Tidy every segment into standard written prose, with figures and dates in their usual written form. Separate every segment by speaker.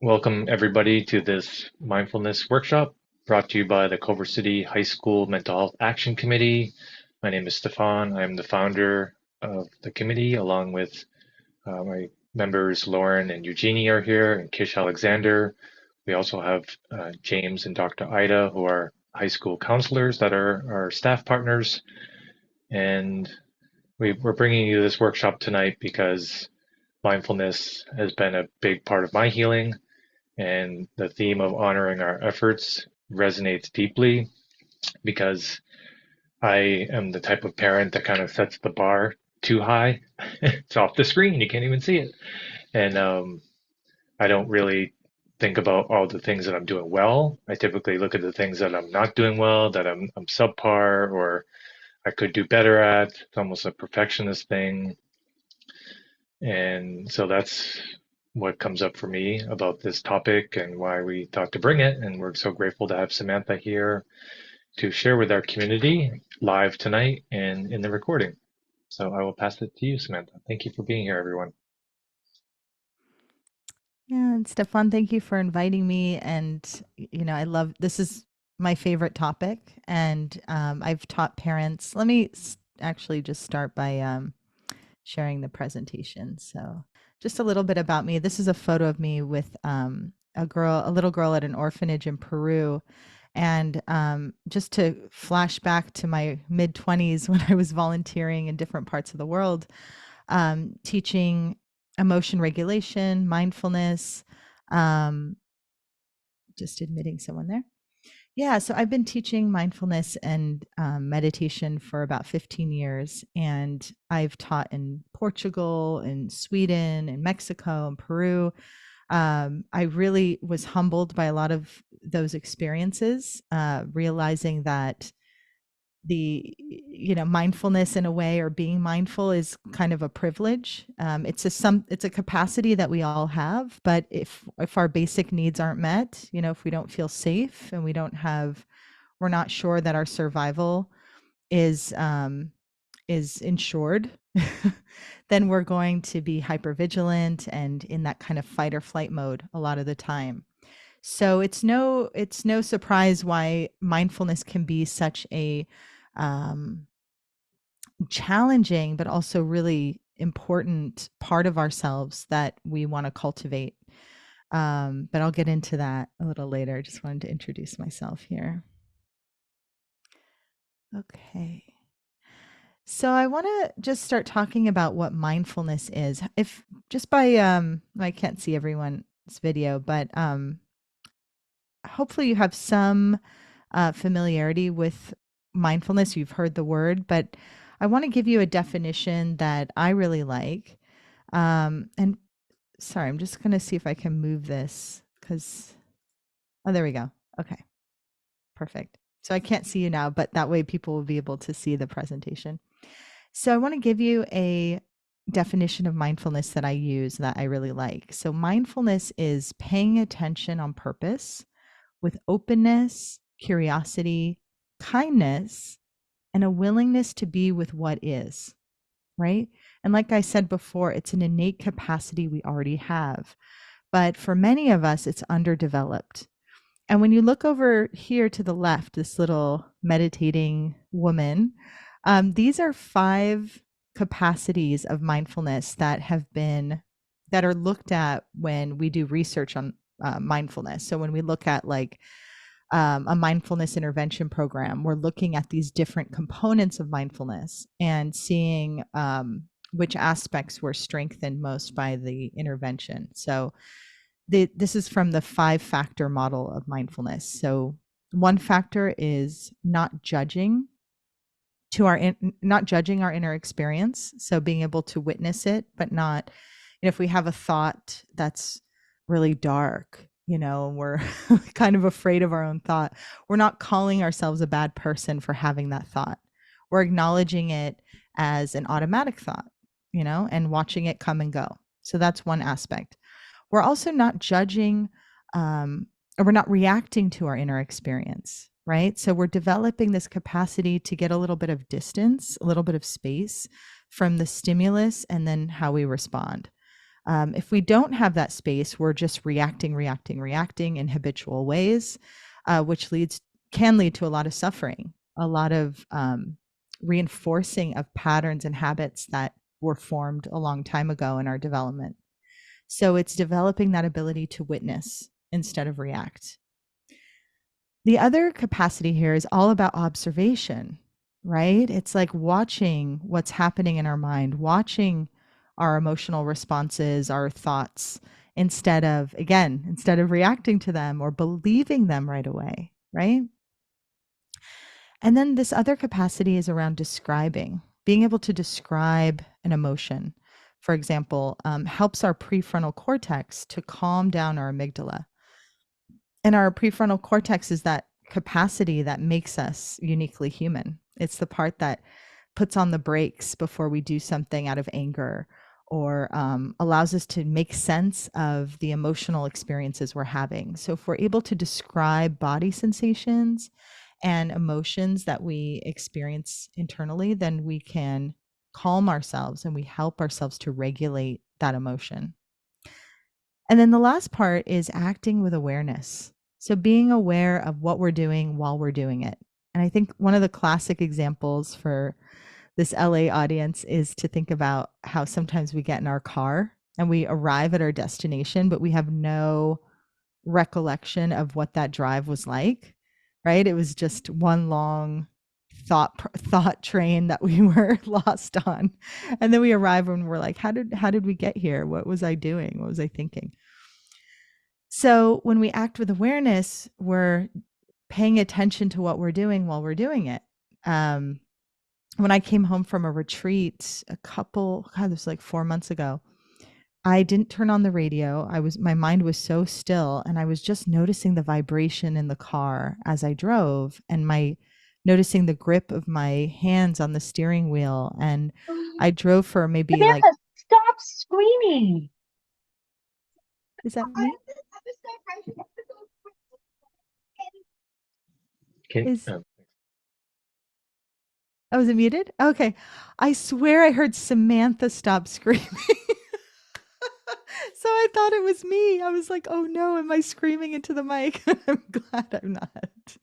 Speaker 1: Welcome, everybody, to this mindfulness workshop brought to you by the Culver City High School Mental Health Action Committee. My name is Stefan. I'm the founder of the committee, along with my members Lauren and Eugenie are here, and Kish Alexander. We also have James and Dr. Ida, who are high school counselors that are our staff partners. And we're bringing you this workshop tonight because mindfulness has been a big part of my healing, and the theme of honoring our efforts resonates deeply because I am the type of parent that kind of sets the bar too high. It's off the screen, you can't even see it. And I don't really think about all the things that I'm doing well. I typically look at the things that I'm not doing well, that I'm subpar, or I could do better at. It's almost a perfectionist thing. And so that's what comes up for me about this topic and why we thought to bring it. And we're so grateful to have Samantha here to share with our community live tonight and in the recording. So I will pass it to you, Samantha. Thank you for being here, everyone.
Speaker 2: Yeah, and Stefan, thank you for inviting me. And, I love this is my favorite topic. And I've taught parents. Let me actually just start by sharing the presentation. So, just a little bit about me. This is a photo of me with a little girl at an orphanage in Peru. And just to flash back to my mid 20s when I was volunteering in different parts of the world, teaching emotion regulation, mindfulness, um, just admitting someone there. Yeah, so I've been teaching mindfulness and meditation for about 15 years, and I've taught in Portugal, in Sweden, in Mexico, and Peru. I really was humbled by a lot of those experiences, realizing that mindfulness in a way, or being mindful, is kind of a privilege. It's a capacity that we all have, but if our basic needs aren't met, if we don't feel safe and we're not sure that our survival is insured, then we're going to be hypervigilant and in that kind of fight or flight mode a lot of the time. So it's no surprise why mindfulness can be such a um, challenging but also really important part of ourselves that we want to cultivate. But I'll get into that a little later. I just wanted to introduce myself here. Okay. So I want to just start talking about what mindfulness is. If just by I can't see everyone's video, but hopefully you have some familiarity with mindfulness. You've heard the word, but I want to give you a definition that I really like. And sorry, I'm just going to see if I can move this because, oh, there we go. Okay, perfect. So I can't see you now, but that way people will be able to see the presentation. So I want to give you a definition of mindfulness that I use that I really like. So mindfulness is paying attention on purpose with openness, curiosity, kindness, and a willingness to be with what is, right? And like I said before, it's an innate capacity we already have. But for many of us, it's underdeveloped. And when you look over here to the left, this little meditating woman, these are 5 capacities of mindfulness that are looked at when we do research on mindfulness. So when we look at like a mindfulness intervention program, we're looking at these different components of mindfulness and seeing which aspects were strengthened most by the intervention. So this is from the 5-factor model of mindfulness. So one factor is not judging our inner experience. So being able to witness it, but not, if we have a thought that's really dark, we're kind of afraid of our own thought. We're not calling ourselves a bad person for having that thought. We're acknowledging it as an automatic thought, and watching it come and go. So that's one aspect. We're also not judging, or we're not reacting to our inner experience, right? So we're developing this capacity to get a little bit of distance, a little bit of space from the stimulus, and then how we respond. If we don't have that space, we're just reacting in habitual ways, which can lead to a lot of suffering, a lot of reinforcing of patterns and habits that were formed a long time ago in our development. So it's developing that ability to witness instead of react. The other capacity here is all about observation, right? It's like watching what's happening in our mind, watching our emotional responses, our thoughts, instead of reacting to them or believing them right away, right? And then this other capacity is around describing, being able to describe an emotion. For example, helps our prefrontal cortex to calm down our amygdala. And our prefrontal cortex is that capacity that makes us uniquely human. It's the part that puts on the brakes before we do something out of anger or allows us to make sense of the emotional experiences we're having. So, if we're able to describe body sensations and emotions that we experience internally, then we can calm ourselves and we help ourselves to regulate that emotion. And then the last part is acting with awareness. So being aware of what we're doing while we're doing it. And I think one of the classic examples for this LA audience is to think about how sometimes we get in our car and we arrive at our destination, but we have no recollection of what that drive was like, right? It was just one long thought train that we were lost on. And then we arrive and we're like, how did we get here? What was I doing? What was I thinking? So when we act with awareness, we're paying attention to what we're doing while we're doing it. Um, when I came home from a retreat God, this was like 4 months ago, I didn't turn on the radio. My mind was so still and I was just noticing the vibration in the car as I drove and noticing the grip of my hands on the steering wheel. And I drove for maybe like,
Speaker 3: Samantha, stop screaming.
Speaker 2: is that me?
Speaker 1: Can,
Speaker 2: Is Oh, is it muted? Okay. I swear I heard Samantha stop screaming. So I thought it was me. I was like, oh no, am I screaming into the mic? I'm glad I'm not.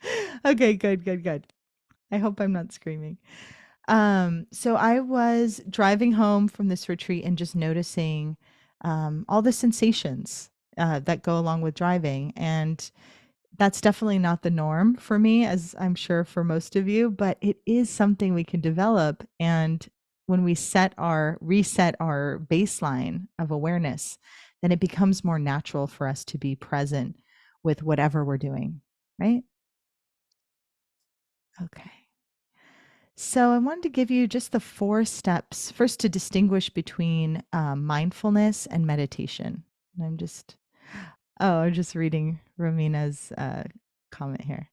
Speaker 2: Okay, good, good, good. I hope I'm not screaming. So I was driving home from this retreat and just noticing all the sensations that go along with driving. And that's definitely not the norm for me, as I'm sure for most of you, but it is something we can develop. And when we reset our baseline of awareness, then it becomes more natural for us to be present with whatever we're doing, right? Okay. So I wanted to give you just the 4 steps first to distinguish between mindfulness and meditation. And I'm just reading Romina's comment here.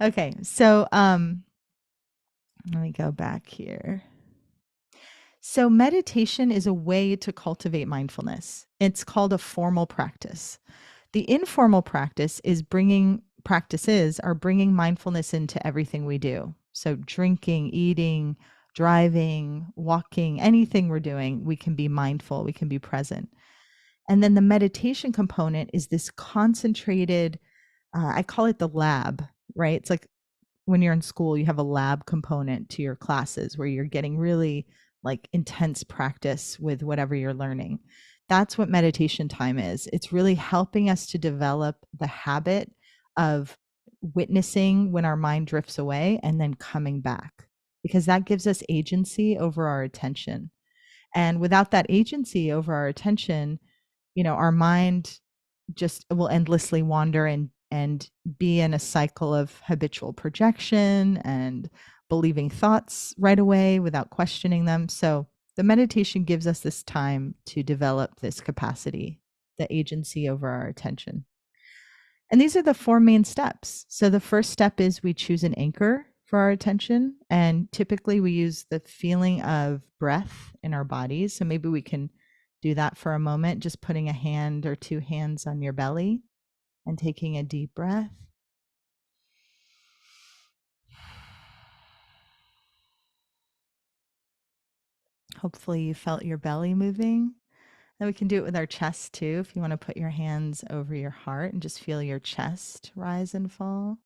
Speaker 2: Okay, so let me go back here. So meditation is a way to cultivate mindfulness. It's called a formal practice. The informal practices are bringing mindfulness into everything we do. So drinking, eating, driving, walking, anything we're doing, we can be mindful, we can be present. And then the meditation component is this concentrated, I call it the lab, right? It's like when you're in school, you have a lab component to your classes where you're getting really like intense practice with whatever you're learning. That's what meditation time is. It's really helping us to develop the habit of witnessing when our mind drifts away and then coming back, because that gives us agency over our attention. And without that agency over our attention, our mind just will endlessly wander and be in a cycle of habitual projection and believing thoughts right away without questioning them. So the meditation gives us this time to develop this capacity, the agency over our attention. And these are the 4 main steps. So the first step is we choose an anchor for our attention. And typically we use the feeling of breath in our bodies. So maybe we can do that for a moment, just putting a hand or 2 hands on your belly and taking a deep breath. Hopefully, you felt your belly moving. And we can do it with our chest too. If you want to put your hands over your heart and just feel your chest rise and fall.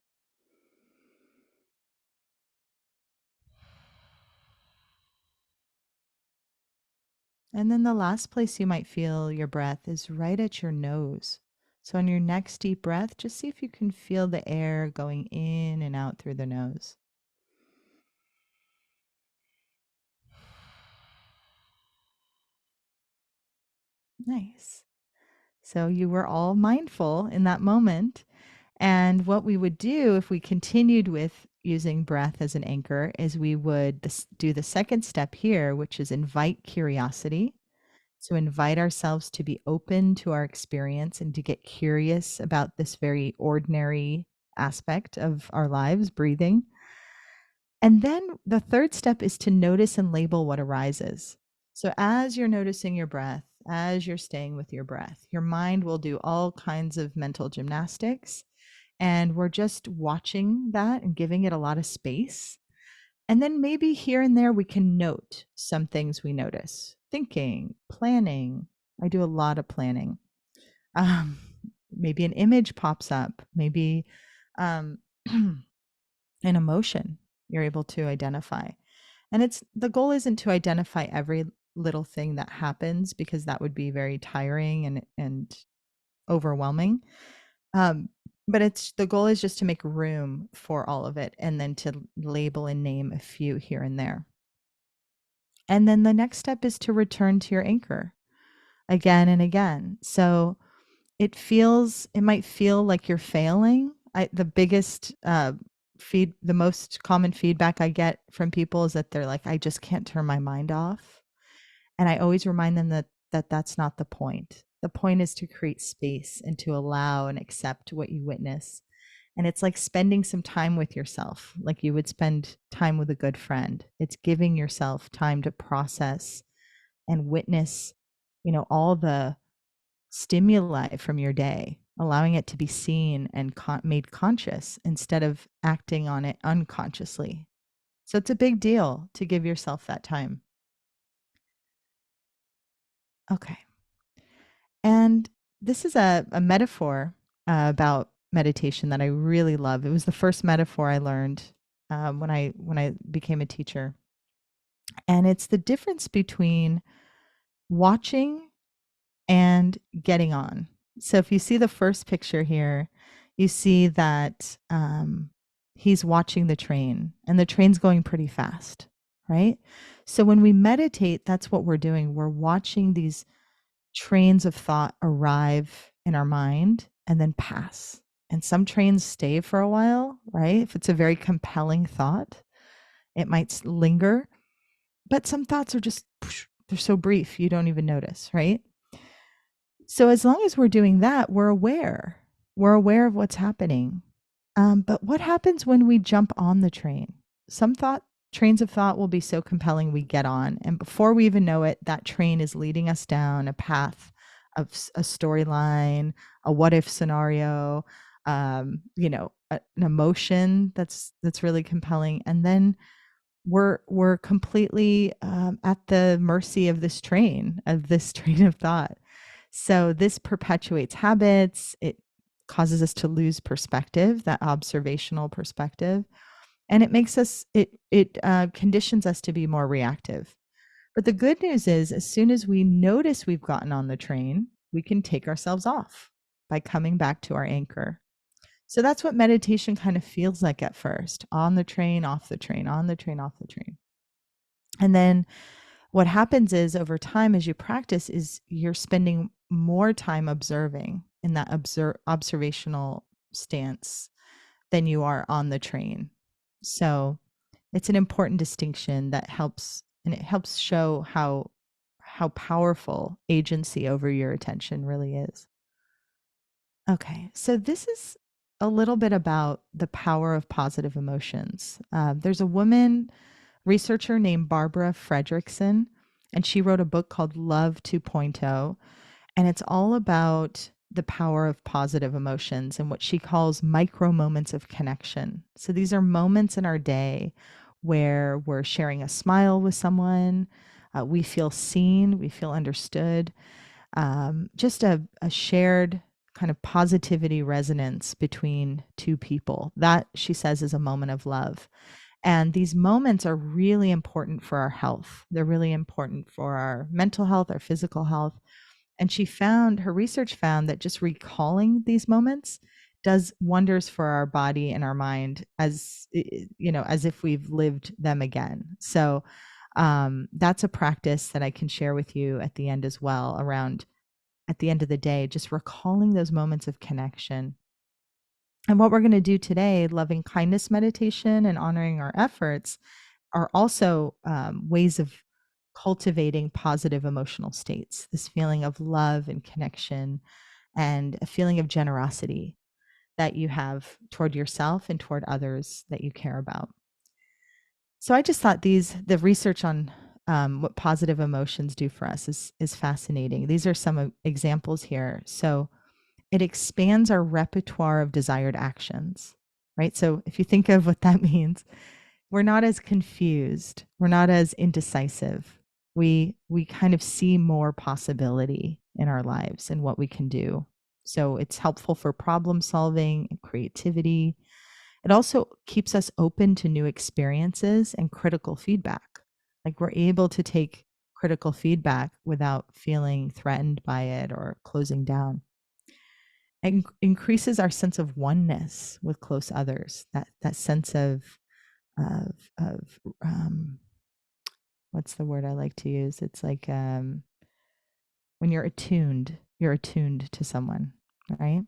Speaker 2: And then the last place you might feel your breath is right at your nose. So, on your next deep breath, just see if you can feel the air going in and out through the nose. Nice. So, you were all mindful in that moment. And what we would do if we continued with using breath as an anchor is we would do the second step here, which is invite curiosity. So, invite ourselves to be open to our experience and to get curious about this very ordinary aspect of our lives, breathing. And then the third step is to notice and label what arises. So, as you're noticing your breath, as you're staying with your breath, your mind will do all kinds of mental gymnastics. And we're just watching that and giving it a lot of space. And then maybe here and there we can note some things we notice thinking, planning. I do a lot of planning. Um, Maybe an image pops up, maybe um, an emotion you're able to identify. And it's the goal isn't to identify every little thing that happens because that would be very tiring and overwhelming. Um, but it's the goal is just to make room for all of it and then to label and name a few here and there. And then the next step is to return to your anchor again and again. So it might feel like you're failing. The biggest the most common feedback I get from people is that they're like, I just can't turn my mind off. And I always remind them that that's not the point. The point is to create space and to allow and accept what you witness. And it's like spending some time with yourself, like you would spend time with a good friend. It's giving yourself time to process and witness, all the stimuli from your day, allowing it to be seen and made conscious instead of acting on it unconsciously. So it's a big deal to give yourself that time. Okay. And this is a metaphor about meditation that I really love. It was the first metaphor I learned when I became a teacher, and it's the difference between watching and getting on. So if you see the first picture here, you see that he's watching the train, and the train's going pretty fast, right? So when we meditate, that's what we're doing. We're watching these trains of thought arrive in our mind and then pass. And some trains stay for a while, right? If it's a very compelling thought, it might linger. But some thoughts are just, they're so brief, you don't even notice, right? So as long as we're doing that, we're aware. We're aware of what's happening. But what happens when we jump on the train? Some trains of thought will be so compelling we get on. And before we even know it, that train is leading us down a path of a storyline, a what if scenario, an emotion that's really compelling. And then we're completely at the mercy of this train of thought. So this perpetuates habits. It causes us to lose perspective, that observational perspective, and it conditions us to be more reactive. But the good news is, as soon as we notice we've gotten on the train, we can take ourselves off by coming back to our anchor. So that's what meditation kind of feels like at first: on the train, off the train, on the train, off the train. And then what happens is, over time, as you practice, is you're spending more time observing in that observational stance than you are on the train. So it's an important distinction that helps, and it helps show how powerful agency over your attention really is. Okay, so this is a little bit about the power of positive emotions. There's a woman researcher named Barbara Fredrickson, and she wrote a book called Love 2.0, and it's all about the power of positive emotions and what she calls micro moments of connection. So these are moments in our day where we're sharing a smile with someone, We feel seen, we feel understood. Just a shared kind of positivity resonance between two people. That, she says, is a moment of love. And these moments are really important for our health. They're really important for our mental health, our physical health. And her research found that just recalling these moments does wonders for our body and our mind, as as if we've lived them again. So that's a practice that I can share with you at the end as well, around at the end of the day, just recalling those moments of connection. And what we're going to do today, loving kindness meditation and honoring our efforts, are also ways of cultivating positive emotional states, this feeling of love and connection and a feeling of generosity that you have toward yourself and toward others that you care about. So I just thought the research on what positive emotions do for us is fascinating. These are some examples here. So it expands our repertoire of desired actions, right? So if you think of what that means, we're not as confused, we're not as indecisive. We kind of see more possibility in our lives and what we can do. So it's helpful for problem solving and creativity. It also keeps us open to new experiences and critical feedback. Like, we're able to take critical feedback without feeling threatened by it or closing down. It increases our sense of oneness with close others. That sense of of of what's the word I like to use? It's like when you're attuned to someone, right?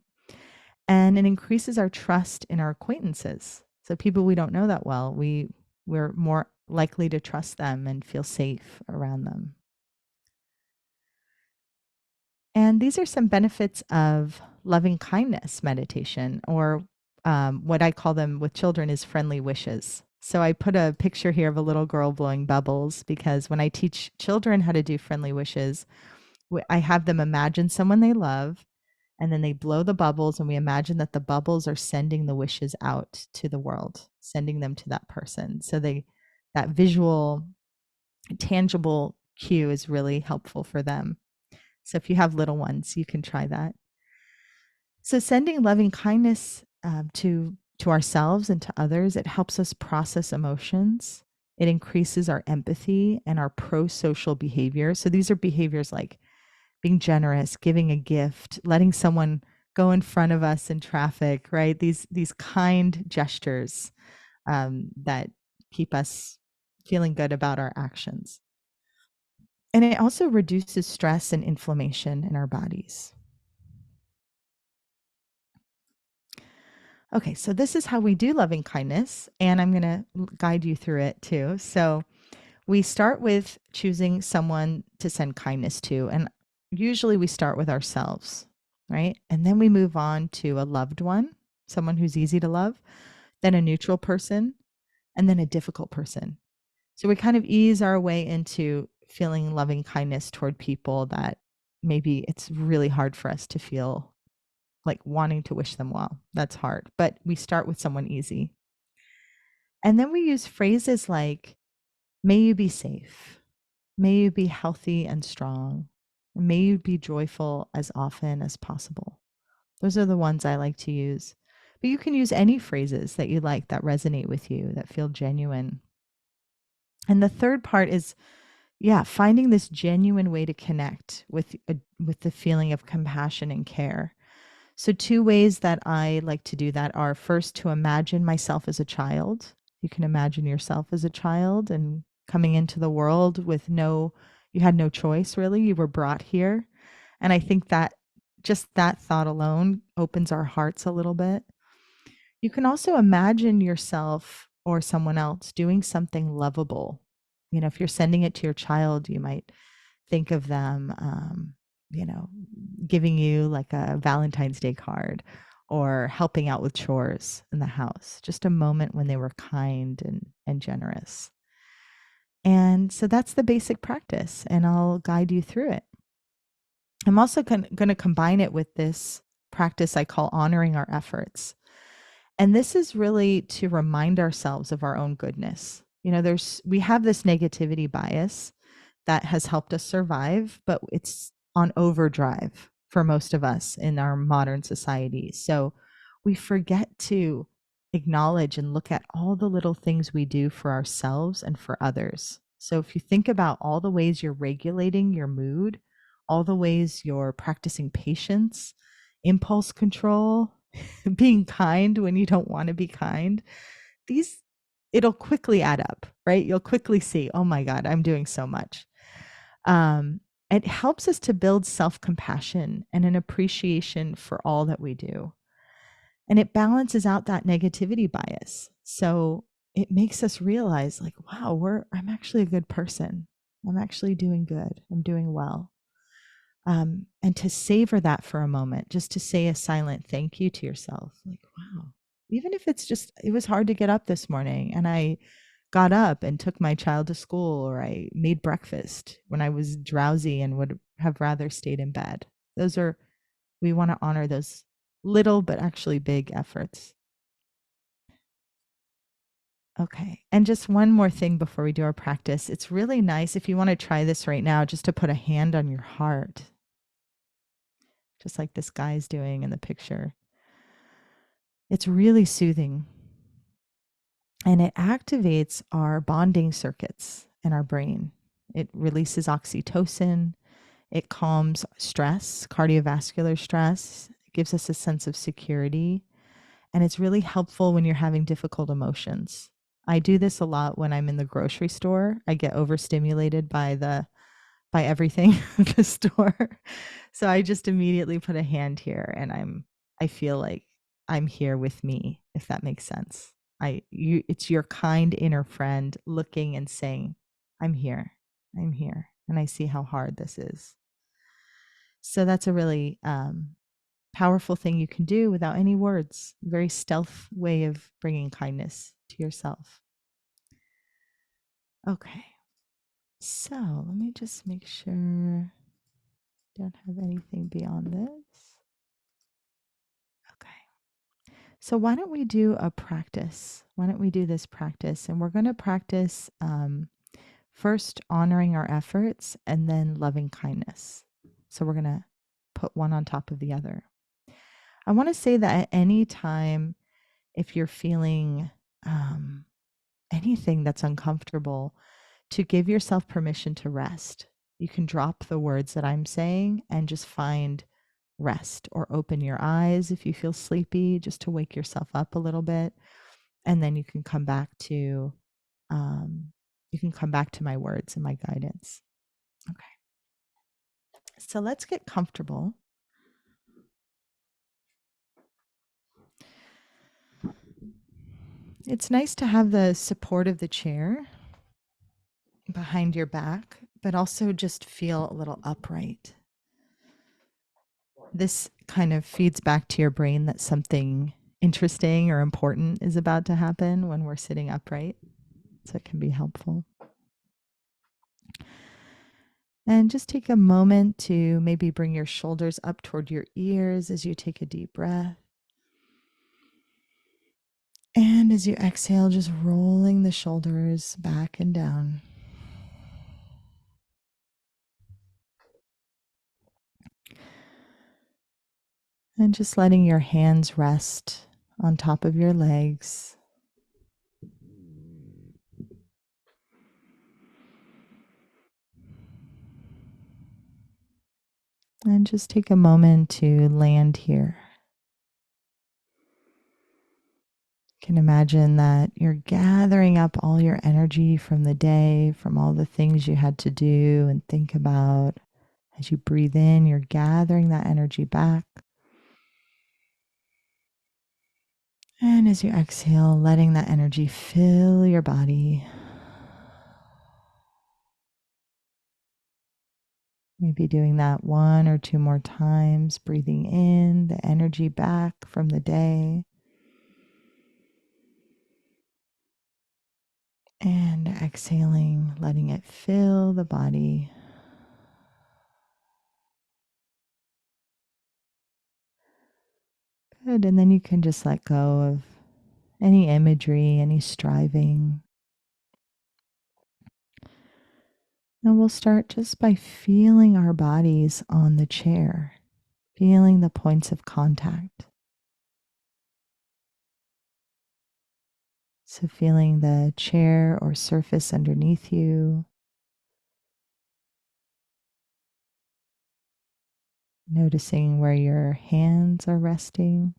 Speaker 2: And it increases our trust in our acquaintances. So people we don't know that well, we're more likely to trust them and feel safe around them. And these are some benefits of loving kindness meditation, or what I call them with children is friendly wishes. So I put a picture here of a little girl blowing bubbles, because when I teach children how to do friendly wishes, I have them imagine someone they love, and then they blow the bubbles, and we imagine that the bubbles are sending the wishes out to the world, sending them to that person. So that visual, tangible cue is really helpful for them. So if you have little ones, you can try that. So sending loving kindness to ourselves and to others, it helps us process emotions. It increases our empathy and our pro-social behavior. So these are behaviors like being generous, giving a gift, letting someone go in front of us in traffic, right? These kind gestures that keep us feeling good about our actions. And it also reduces stress and inflammation in our bodies. Okay, so this is how we do loving kindness, and I'm going to guide you through it too. So we start with choosing someone to send kindness to, and usually we start with ourselves, right? And then we move on to a loved one, someone who's easy to love, then a neutral person, and then a difficult person. So we kind of ease our way into feeling loving kindness toward people that maybe it's really hard for us to feel like wanting to wish them well. That's hard. But we start with someone easy. And then we use phrases like, may you be safe. May you be healthy and strong. And may you be joyful as often as possible. Those are the ones I like to use. But you can use any phrases that you like, that resonate with you, that feel genuine. And the third part is, finding this genuine way to connect with the feeling of compassion and care. So two ways that I like to do that are, first, to imagine myself as a child. You can imagine yourself as a child and coming into the world with you had no choice really. You were brought here. And I think that just that thought alone opens our hearts a little bit. You can also imagine yourself or someone else doing something lovable. If you're sending it to your child, you might think of them, giving you like a Valentine's Day card or helping out with chores in the house, just a moment when they were kind and generous. And so that's the basic practice, and I'll guide you through it. I'm also going to combine it with this practice I call honoring our efforts. And this is really to remind ourselves of our own goodness. We have this negativity bias that has helped us survive, but it's on overdrive for most of us in our modern society. So we forget to acknowledge and look at all the little things we do for ourselves and for others. So if you think about all the ways you're regulating your mood, all the ways you're practicing patience, impulse control, being kind when you don't want to be kind, these it'll quickly add up, right? You'll quickly see, oh my God, I'm doing so much. It helps us to build self-compassion and an appreciation for all that we do. And it balances out that negativity bias. So it makes us realize, like, wow, I'm actually a good person. I'm actually doing good. I'm doing well. And to savor that for a moment, just to say a silent thank you to yourself, like, wow, even if it's just, it was hard to get up this morning and I got up and took my child to school, or I made breakfast when I was drowsy and would have rather stayed in bed. We want to honor those little but actually big efforts. Okay. And just one more thing before we do our practice. It's really nice if you want to try this right now, just to put a hand on your heart, just like this guy's doing in the picture. It's really soothing. And it activates our bonding circuits in our brain. It releases oxytocin. It calms stress, cardiovascular stress. It gives us a sense of security. And it's really helpful when you're having difficult emotions. I do this a lot when I'm in the grocery store. I get overstimulated by everything at the store. So I just immediately put a hand here and I feel like I'm here with me, if that makes sense. It's your kind inner friend looking and saying, I'm here. I'm here. And I see how hard this is. So that's a really powerful thing you can do without any words. Very stealth way of bringing kindness to yourself. Okay. So let me just make sure I don't have anything beyond this. Okay. So why don't we do a practice? Why don't we do this practice? And we're going to practice first honoring our efforts and then loving kindness. So we're going to put one on top of the other. I want to say that at any time, if you're feeling anything that's uncomfortable, to give yourself permission to rest. You can drop the words that I'm saying and just find rest, or open your eyes if you feel sleepy, just to wake yourself up a little bit. And then you can come back to my words and my guidance. Okay. So let's get comfortable. It's nice to have the support of the chair behind your back, but also just feel a little upright. This kind of feeds back to your brain that something interesting or important is about to happen when we're sitting upright. So it can be helpful. And just take a moment to maybe bring your shoulders up toward your ears as you take a deep breath. And as you exhale, just rolling the shoulders back and down. And just letting your hands rest on top of your legs. And just take a moment to land here. You can imagine that you're gathering up all your energy from the day, from all the things you had to do and think about. As you breathe in, you're gathering that energy back. And as you exhale, letting that energy fill your body. Maybe doing that one or two more times, breathing in the energy back from the day. And exhaling, letting it fill the body. Good. And then you can just let go of any imagery, any striving. And we'll start just by feeling our bodies on the chair, feeling the points of contact. So, feeling the chair or surface underneath you, noticing where your hands are resting,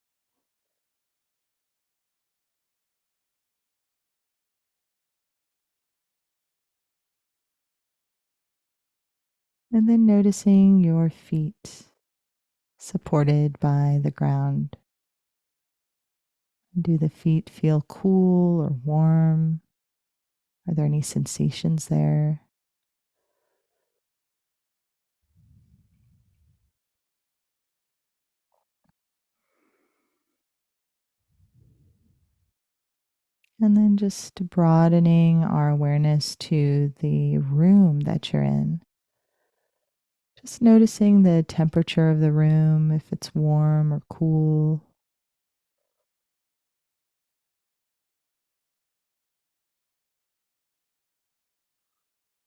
Speaker 2: and then noticing your feet supported by the ground. Do the feet feel cool or warm? Are there any sensations there? And then just broadening our awareness to the room that you're in. Just noticing the temperature of the room, if it's warm or cool.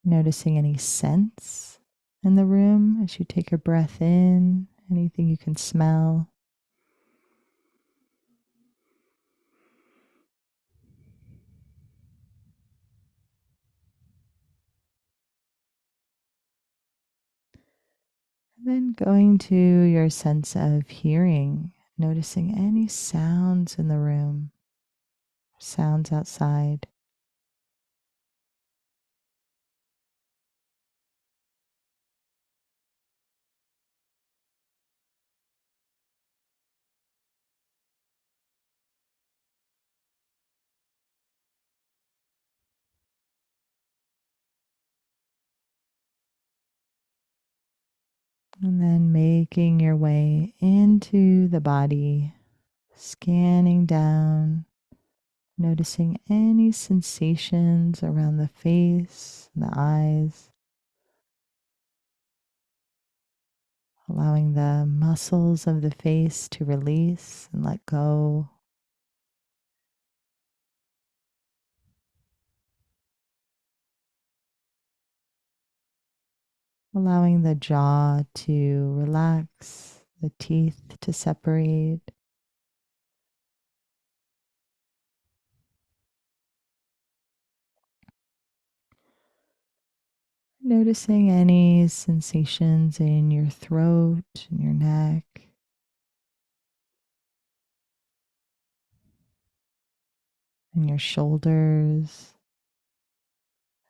Speaker 2: Noticing any scents in the room as you take your breath in, anything you can smell. And then going to your sense of hearing, noticing any sounds in the room, sounds outside. And then making your way into the body, scanning down, noticing any sensations around the face and the eyes, allowing the muscles of the face to release and let go. Allowing the jaw to relax, the teeth to separate. Noticing any sensations in your throat and your neck, and your shoulders,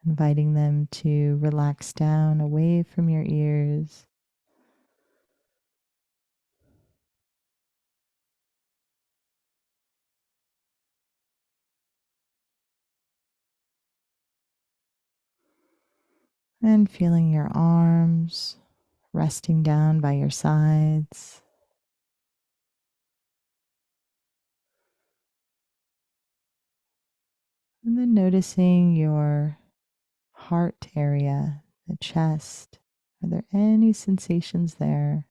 Speaker 2: inviting them to relax down away from your ears. And feeling your arms resting down by your sides. And then noticing your heart area, the chest. Are there any sensations there?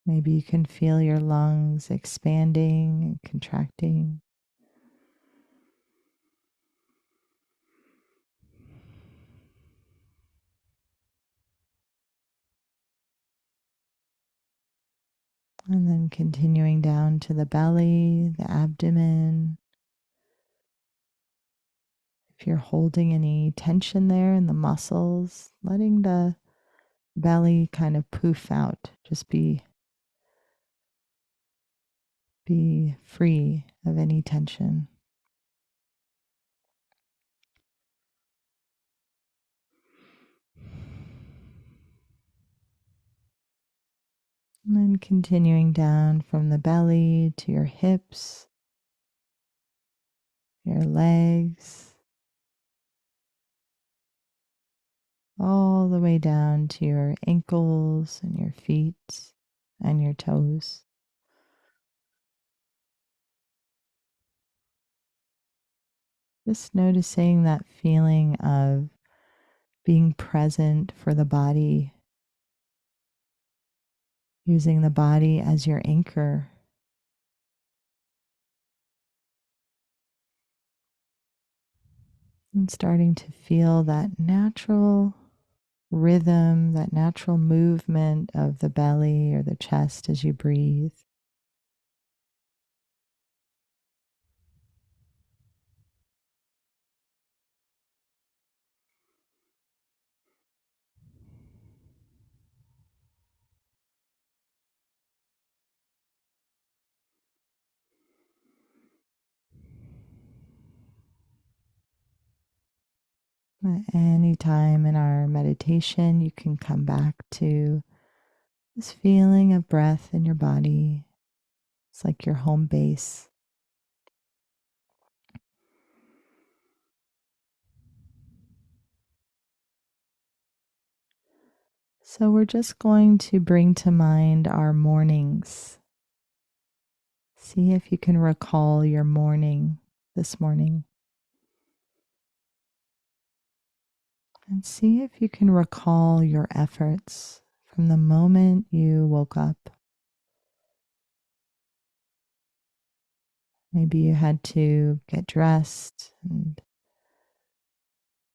Speaker 2: Maybe you can feel your lungs expanding and contracting. And then continuing down to the belly, the abdomen. If you're holding any tension there in the muscles, letting the belly kind of poof out. Just be free of any tension. And then continuing down from the belly to your hips, your legs, all the way down to your ankles and your feet and your toes. Just noticing that feeling of being present for the body, using the body as your anchor. And starting to feel that natural rhythm, that natural movement of the belly or the chest as you breathe. At any time in our meditation, you can come back to this feeling of breath in your body. It's like your home base. So we're just going to bring to mind our mornings. See if you can recall your morning this morning. And see if you can recall your efforts from the moment you woke up. Maybe you had to get dressed and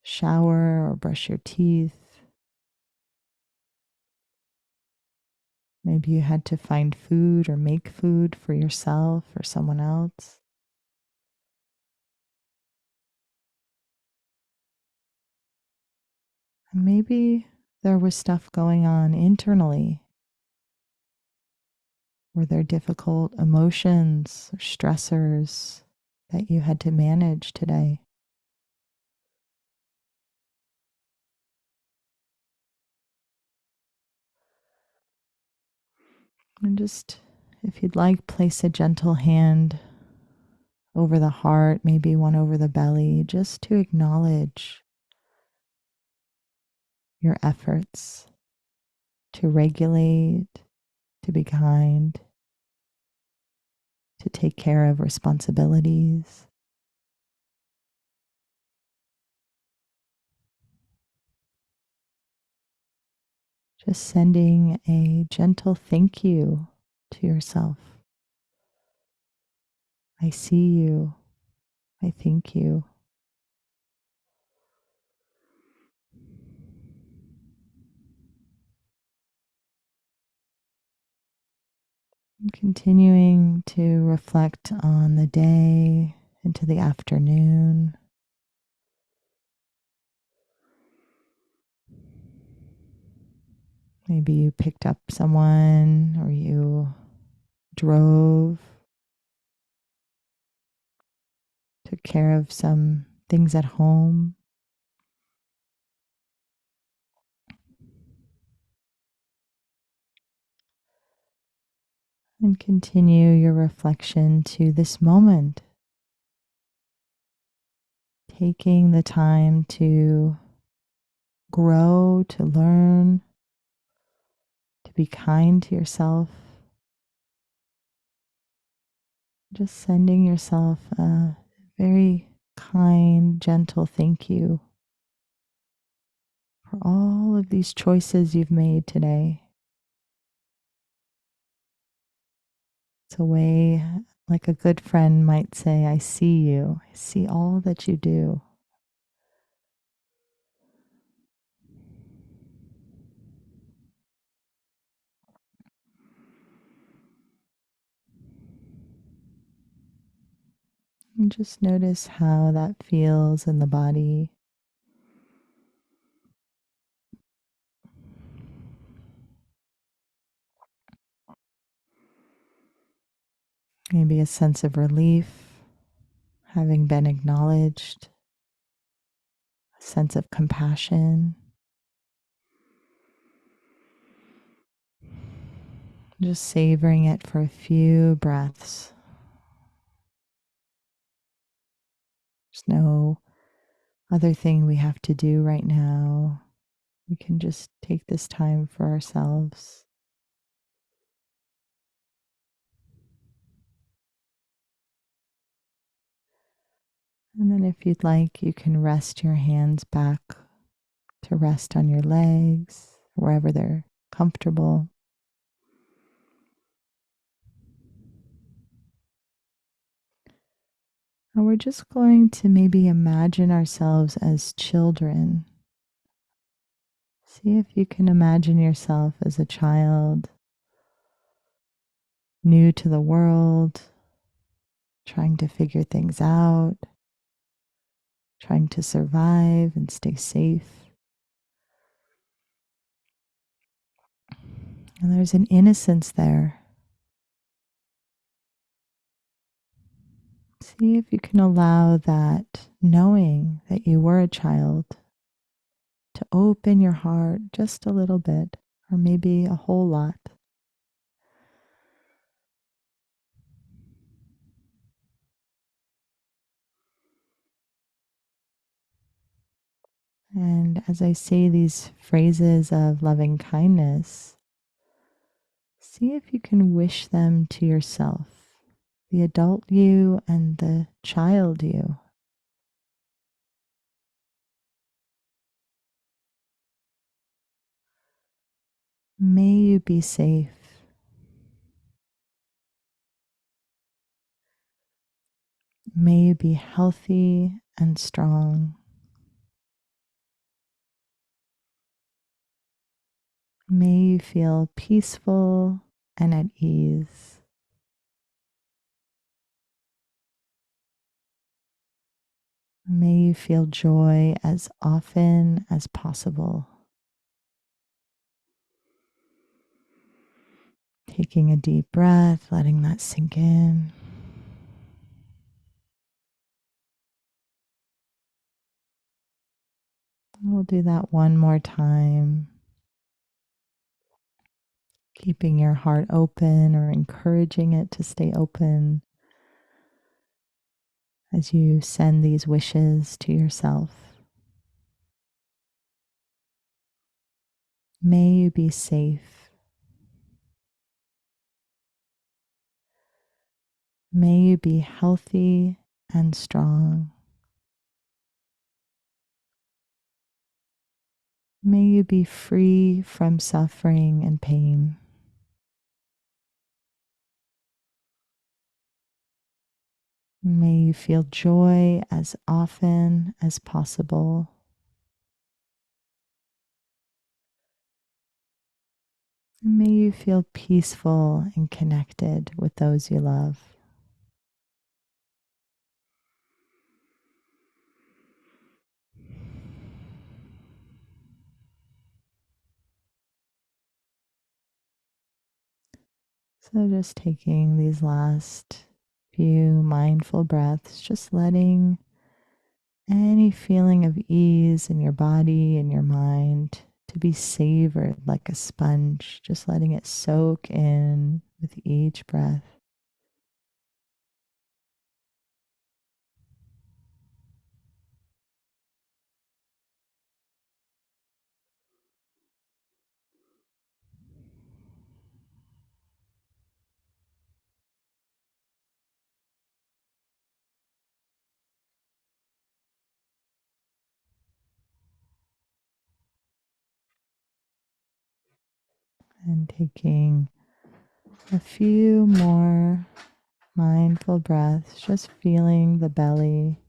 Speaker 2: shower or brush your teeth. Maybe you had to find food or make food for yourself or someone else. And maybe there was stuff going on internally. Were there difficult emotions or stressors that you had to manage today? And just, if you'd like, place a gentle hand over the heart, maybe one over the belly, just to acknowledge your efforts to regulate, to be kind, to take care of responsibilities. Just sending a gentle thank you to yourself. I see you. I thank you. And continuing to reflect on the day into the afternoon. Maybe you picked up someone or you drove, took care of some things at home. And continue your reflection to this moment, taking the time to grow, to learn, to be kind to yourself. Just sending yourself a very kind, gentle thank you for all of these choices you've made today. It's a way, like a good friend might say, I see you. I see all that you do. And just notice how that feels in the body. Maybe a sense of relief, having been acknowledged, a sense of compassion. Just savoring it for a few breaths. There's no other thing we have to do right now. We can just take this time for ourselves. And then, if you'd like, you can rest your hands back to rest on your legs, wherever they're comfortable. And we're just going to maybe imagine ourselves as children. See if you can imagine yourself as a child, new to the world, trying to figure things out, trying to survive and stay safe. And there's an innocence there. See if you can allow that knowing that you were a child to open your heart just a little bit, or maybe a whole lot. And as I say these phrases of loving kindness, see if you can wish them to yourself, the adult you and the child you. May you be safe. May you be healthy and strong. May you feel peaceful and at ease. May you feel joy as often as possible. Taking a deep breath, letting that sink in. We'll do that one more time. Keeping your heart open or encouraging it to stay open as you send these wishes to yourself. May you be safe. May you be healthy and strong. May you be free from suffering and pain. May you feel joy as often as possible. May you feel peaceful and connected with those you love. So just taking these last few mindful breaths, just letting any feeling of ease in your body and your mind to be savored like a sponge, just letting it soak in with each breath. And taking a few more mindful breaths, just feeling the belly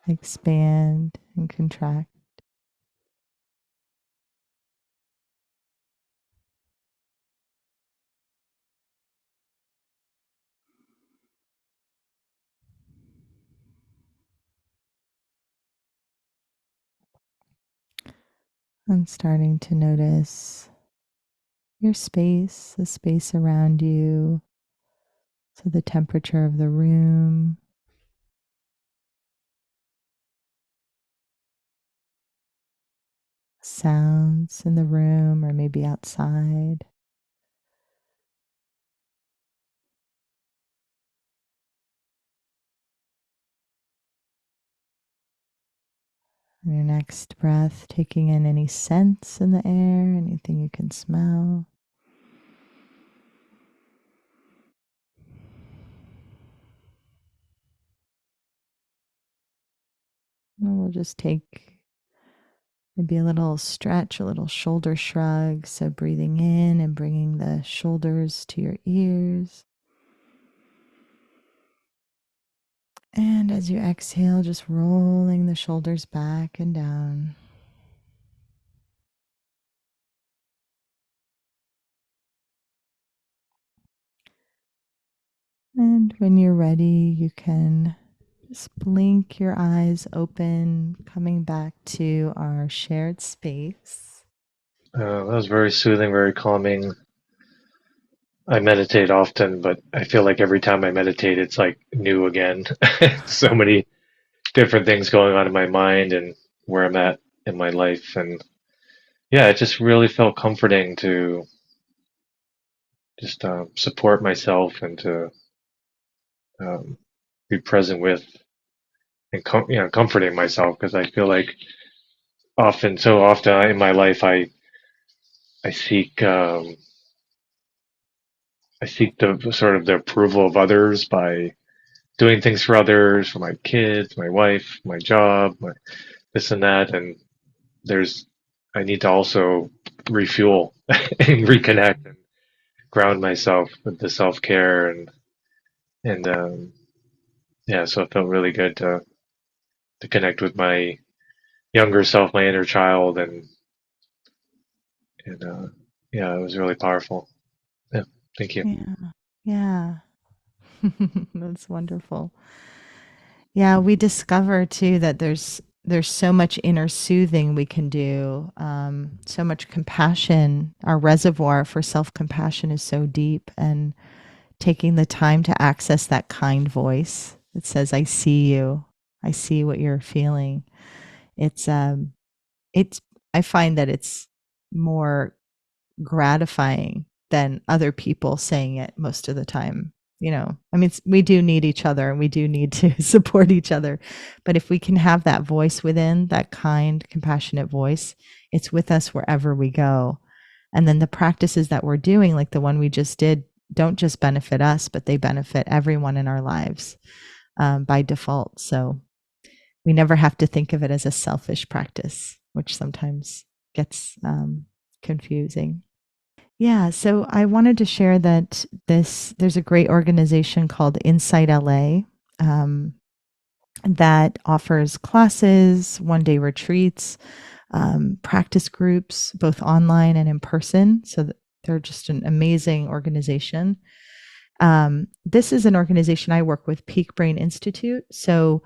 Speaker 2: expand and contract. And starting to notice your space, the space around you, so the temperature of the room, sounds in the room or maybe outside. And your next breath, taking in any scents in the air, anything you can smell. And we'll just take maybe a little stretch, a little shoulder shrug. So breathing in and bringing the shoulders to your ears. And as you exhale, just rolling the shoulders back and down. And when you're ready, you can just blink your eyes open, coming back to our shared space.
Speaker 1: That was very soothing, very calming. I meditate often, but I feel like every time I meditate, it's like new again. So many different things going on in my mind and where I'm at in my life. And yeah, it just really felt comforting to just support myself and to um, be present with and comforting myself because I feel like so often in my life, I seek I seek the sort of the approval of others by doing things for others, for my kids, my wife, my job, this and that, and there's I need to also refuel and reconnect and ground myself with the self care and yeah, so it felt really good to connect with my younger self, my inner child, and yeah, it was really powerful. Yeah, thank you.
Speaker 2: Yeah. Yeah. That's wonderful. Yeah, we discover too that there's so much inner soothing we can do, so much compassion. Our reservoir for self compassion is so deep, and taking the time to access that kind voice that says, "I see you. I see what you're feeling." It's it's I find that it's more gratifying than other people saying it most of the time. I mean, we do need each other and we do need to support each other. But if we can have that voice within, that kind, compassionate voice, it's with us wherever we go. And then the practices that we're doing, like the one we just did, don't just benefit us, but they benefit everyone in our lives by default. So we never have to think of it as a selfish practice, which sometimes gets confusing. Yeah, so I wanted to share that there's a great organization called Inside LA um, that offers classes, 1-day retreats, practice groups, both online and in person. So they're just an amazing organization. This is an organization I work with, Peak Brain Institute. So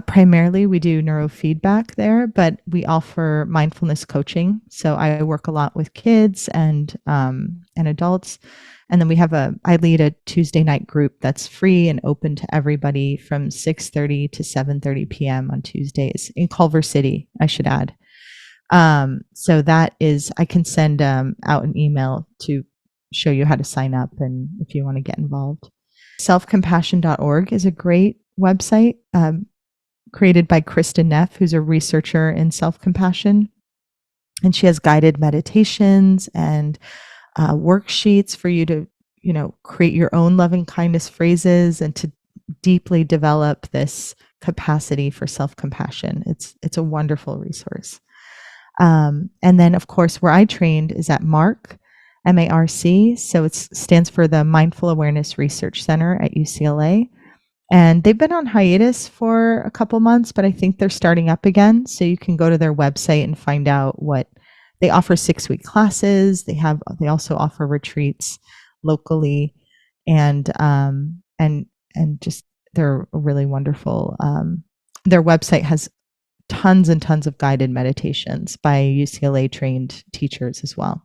Speaker 2: primarily, we do neurofeedback there, but we offer mindfulness coaching. So I work a lot with kids and adults, and then I lead a Tuesday night group that's free and open to everybody from 6:30 to 7:30 p.m. on Tuesdays in Culver City. I should add. So that is, I can send out an email to show you how to sign up and if you want to get involved. Selfcompassion.org is a great website. Created by Kristen Neff, who's a researcher in self compassion. And she has guided meditations and worksheets for you to, create your own loving kindness phrases and to deeply develop this capacity for self compassion. It's a wonderful resource. And then, of course, where I trained is at MARC. So it stands for the Mindful Awareness Research Center at UCLA. And they've been on hiatus for a couple months, but I think they're starting up again. So you can go to their website and find out what they offer. 6-week classes. They also offer retreats locally, and just they're really wonderful. Their website has tons and tons of guided meditations by UCLA trained teachers as well.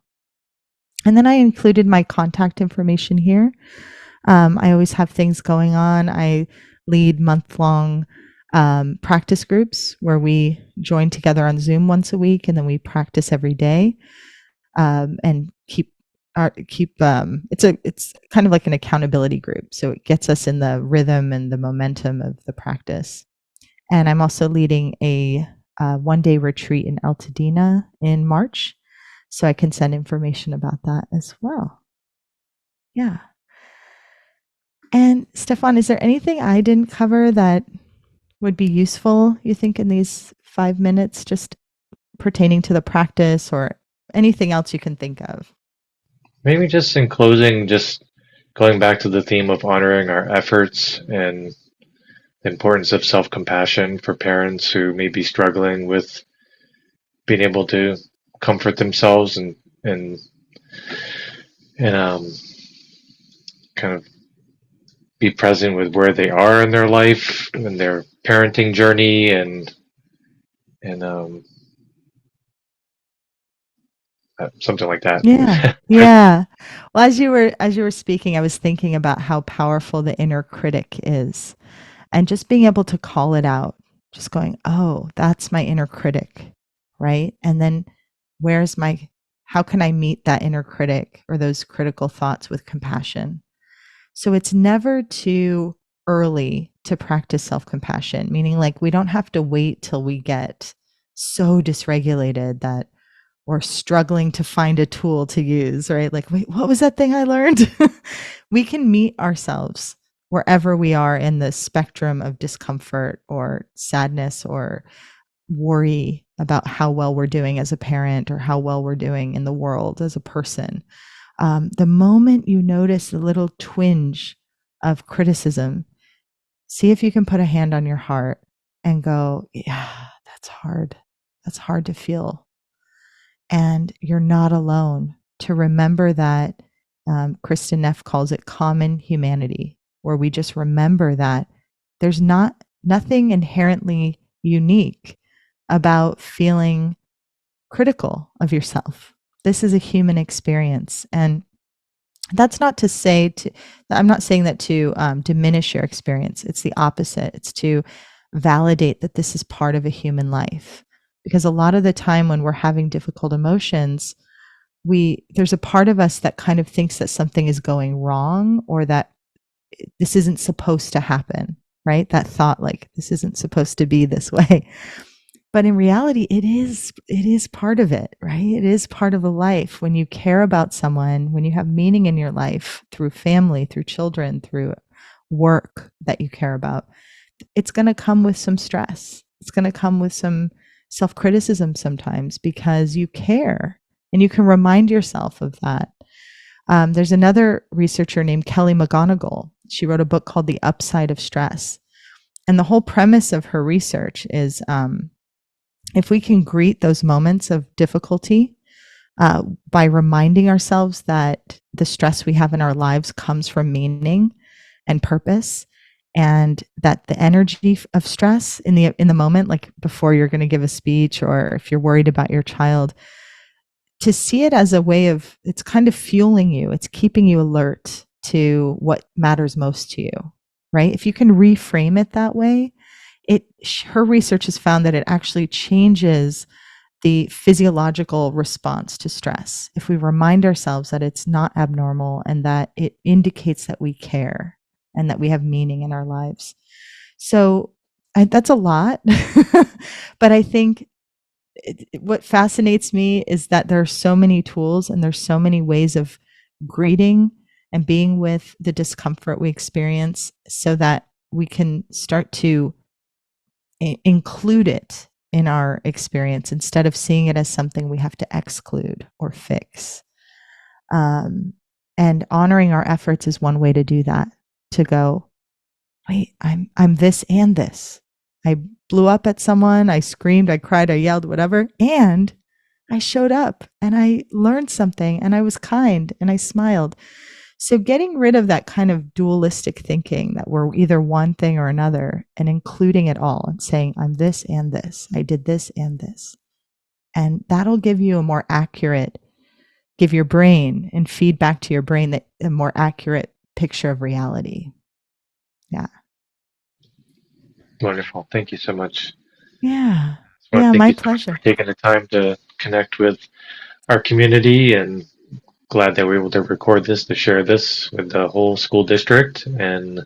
Speaker 2: And then I included my contact information here. I always have things going on. I lead month-long practice groups where we join together on Zoom once a week, and then we practice every day and keep. It's kind of like an accountability group, so it gets us in the rhythm and the momentum of the practice. And I'm also leading a 1-day retreat in Altadena in March, so I can send information about that as well. Yeah. And Stefan, is there anything I didn't cover that would be useful, you think, in these 5 minutes, just pertaining to the practice or anything else you can think of?
Speaker 1: Maybe just in closing, just going back to the theme of honoring our efforts and the importance of self-compassion for parents who may be struggling with being able to comfort themselves and and kind of be present with where they are in their life and their parenting journey and something like that.
Speaker 2: Yeah. Yeah. Well, as you were speaking, I was thinking about how powerful the inner critic is and just being able to call it out, just going, "Oh, that's my inner critic." Right? And then where's my how can I meet that inner critic or those critical thoughts with compassion? So it's never too early to practice self-compassion, meaning like we don't have to wait till we get so dysregulated that we're struggling to find a tool to use, right? Like, wait, what was that thing I learned? We can meet ourselves wherever we are in the spectrum of discomfort or sadness or worry about how well we're doing as a parent or how well we're doing in the world as a person. The moment you notice the little twinge of criticism, see if you can put a hand on your heart and go, yeah, that's hard. That's hard to feel. And you're not alone. To remember that, Kristen Neff calls it common humanity, where we just remember that there's nothing inherently unique about feeling critical of yourself. This is a human experience. And that's not to say to, I'm not saying that to diminish your experience. It's the opposite. It's to validate that this is part of a human life. Because a lot of the time when we're having difficult emotions, there's a part of us that kind of thinks that something is going wrong or that this isn't supposed to happen, right? That thought like this isn't supposed to be this way. But in reality, it is part of it, right? It is part of the life. When you care about someone, when you have meaning in your life through family, through children, through work that you care about, it's going to come with some stress. It's going to come with some self-criticism sometimes because you care and you can remind yourself of that. There's another researcher named Kelly McGonigal. She wrote a book called The Upside of Stress. And the whole premise of her research is if we can greet those moments of difficulty by reminding ourselves that the stress we have in our lives comes from meaning and purpose, and that the energy of stress in the moment, like before you're going to give a speech or if you're worried about your child, to see it as a way of, it's kind of fueling you, it's keeping you alert to what matters most to you, right? If you can reframe it that way, her research has found that it actually changes the physiological response to stress. If we remind ourselves that it's not abnormal and that it indicates that we care and that we have meaning in our lives. So that's a lot, but I think what fascinates me is that there are so many tools and there's so many ways of greeting and being with the discomfort we experience so that we can start to include it in our experience instead of seeing it as something we have to exclude or fix. And honoring our efforts is one way to do that, to go, wait, I'm this and this. I blew up at someone, I screamed, I cried, I yelled, whatever, and I showed up and I learned something and I was kind and I smiled. So getting rid of that kind of dualistic thinking that we're either one thing or another and including it all and saying, I'm this and this, I did this and this. And that'll give you a more accurate, give your brain and feedback to your brain that a more accurate picture of reality. Yeah.
Speaker 1: Wonderful. Thank you so much.
Speaker 2: Yeah.
Speaker 1: I want to
Speaker 2: Yeah,
Speaker 1: thank
Speaker 2: my
Speaker 1: you so much
Speaker 2: pleasure.
Speaker 1: for taking the time to connect with our community, and glad that we were able to record this to share this with the whole school district. And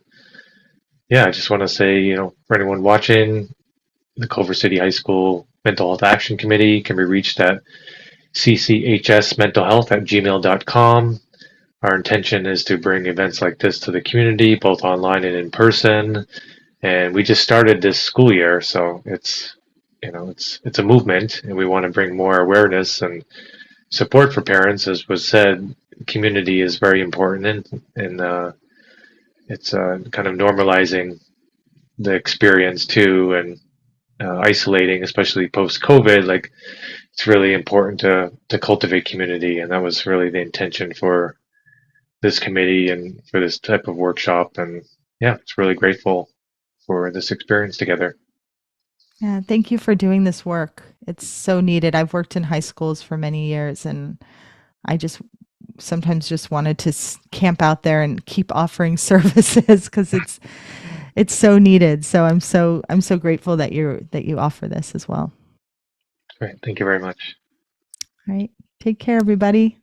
Speaker 1: yeah, I just want to say, for anyone watching, the Culver City High School Mental Health Action Committee can be reached at cchsmentalhealth at gmail.com. Our intention is to bring events like this to the community, both online and in person. And we just started this school year, so it's a movement, and we want to bring more awareness and support for parents. As was said, community is very important, and it's kind of normalizing the experience too, and isolating, especially post COVID. Like it's really important to cultivate community, and that was really the intention for this committee and for this type of workshop. And yeah, it's really grateful for this experience together.
Speaker 2: Yeah, thank you for doing this work. It's so needed. I've worked in high schools for many years, and I just sometimes just wanted to camp out there and keep offering services because it's so needed. So I'm so grateful that you offer this as well.
Speaker 1: Great. Thank you very much.
Speaker 2: All right. Take care, everybody.